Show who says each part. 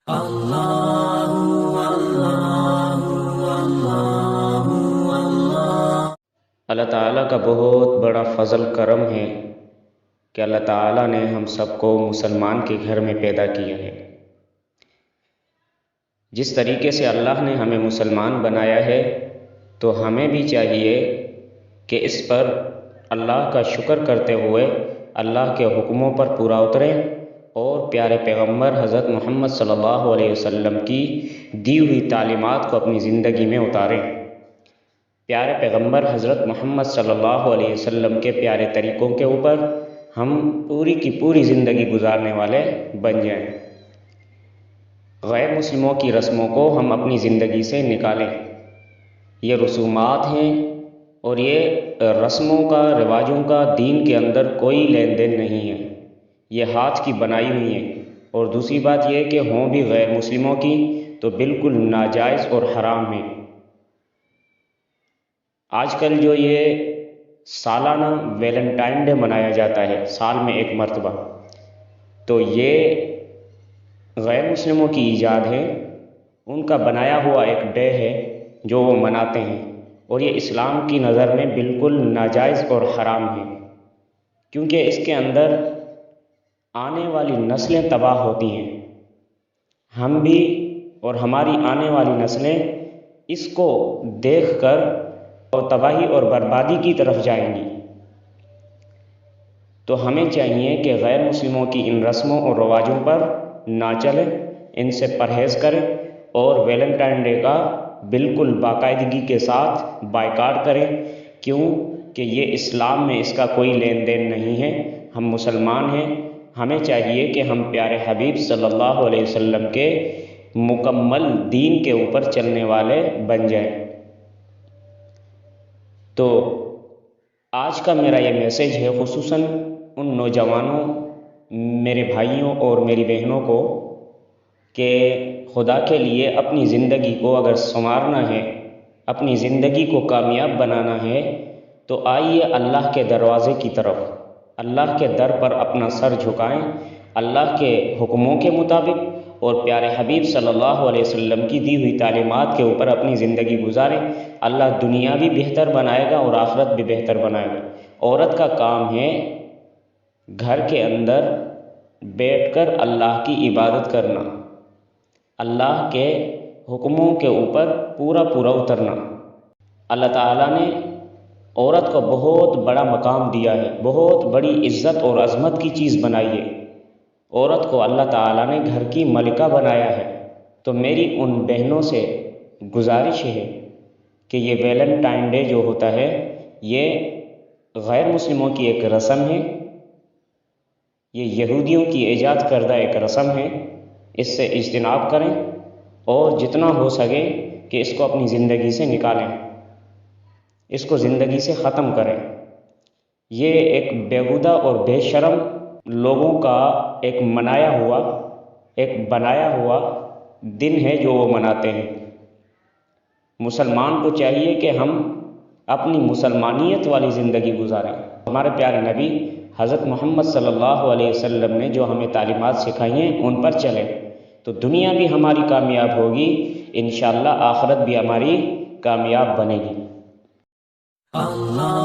Speaker 1: اللہ تعالیٰ کا بہت بڑا فضل کرم ہے کہ اللہ تعالیٰ نے ہم سب کو مسلمان کے گھر میں پیدا کیا ہے۔ جس طریقے سے اللہ نے ہمیں مسلمان بنایا ہے تو ہمیں بھی چاہیے کہ اس پر اللہ کا شکر کرتے ہوئے اللہ کے حکموں پر پورا اتریں اور پیارے پیغمبر حضرت محمد صلی اللہ علیہ وسلم کی دی ہوئی تعلیمات کو اپنی زندگی میں اتاریں۔ پیارے پیغمبر حضرت محمد صلی اللہ علیہ وسلم کے پیارے طریقوں کے اوپر ہم پوری کی پوری زندگی گزارنے والے بن جائیں۔ غیر مسلموں کی رسموں کو ہم اپنی زندگی سے نکالیں۔ یہ رسومات ہیں اور یہ رسموں کا، رواجوں کا دین کے اندر کوئی لین دین نہیں ہے، یہ ہاتھ کی بنائی ہوئی ہیں، اور دوسری بات یہ کہ ہوں بھی غیر مسلموں کی تو بالکل ناجائز اور حرام ہیں۔ آج کل جو یہ سالانہ ویلنٹائن ڈے منایا جاتا ہے، سال میں ایک مرتبہ، تو یہ غیر مسلموں کی ایجاد ہے، ان کا بنایا ہوا ایک ڈے ہے جو وہ مناتے ہیں، اور یہ اسلام کی نظر میں بالکل ناجائز اور حرام ہے، کیونکہ اس کے اندر آنے والی نسلیں تباہ ہوتی ہیں۔ ہم بھی اور ہماری آنے والی نسلیں اس کو دیکھ کر اور تباہی اور بربادی کی طرف جائیں گی۔ تو ہمیں چاہیے کہ غیر مسلموں کی ان رسموں اور رواجوں پر نہ چلیں، ان سے پرہیز کریں، اور ویلنٹائن ڈے کا بالکل باقاعدگی کے ساتھ بائیکاٹ کریں۔ کیوں کہ یہ اسلام میں اس کا کوئی لین دین نہیں ہے۔ ہم مسلمان ہیں، ہمیں چاہیے کہ ہم پیارے حبیب صلی اللہ علیہ وسلم کے مکمل دین کے اوپر چلنے والے بن جائیں۔ تو آج کا میرا یہ میسیج ہے خصوصاً ان نوجوانوں، میرے بھائیوں اور میری بہنوں کو، کہ خدا کے لیے اپنی زندگی کو اگر سنوارنا ہے، اپنی زندگی کو کامیاب بنانا ہے، تو آئیے اللہ کے دروازے کی طرف، اللہ کے در پر اپنا سر جھکائیں، اللہ کے حکموں کے مطابق اور پیارے حبیب صلی اللہ علیہ وسلم کی دی ہوئی تعلیمات کے اوپر اپنی زندگی گزاریں۔ اللہ دنیا بھی بہتر بنائے گا اور آخرت بھی بہتر بنائے گا۔ عورت کا کام ہے گھر کے اندر بیٹھ کر اللہ کی عبادت کرنا، اللہ کے حکموں کے اوپر پورا اترنا۔ اللہ تعالیٰ نے عورت کو بہت بڑا مقام دیا ہے، بہت بڑی عزت اور عظمت کی چیز بنائی ہے۔ عورت کو اللہ تعالیٰ نے گھر کی ملکہ بنایا ہے۔ تو میری ان بہنوں سے گزارش ہے کہ یہ ویلنٹائن ڈے جو ہوتا ہے، یہ غیر مسلموں کی ایک رسم ہے، یہ یہودیوں کی ایجاد کردہ ایک رسم ہے، اس سے اجتناب کریں اور جتنا ہو سکے کہ اس کو اپنی زندگی سے نکالیں، اس کو زندگی سے ختم کریں۔ یہ ایک بیہودہ اور بے شرم لوگوں کا ایک بنایا ہوا دن ہے جو وہ مناتے ہیں۔ مسلمان کو چاہیے کہ ہم اپنی مسلمانیت والی زندگی گزاریں۔ ہمارے پیارے نبی حضرت محمد صلی اللہ علیہ وسلم نے جو ہمیں تعلیمات سکھائی ہیں ان پر چلیں، تو دنیا بھی ہماری کامیاب ہوگی، انشاءاللہ آخرت بھی ہماری کامیاب بنے گی۔ اللہ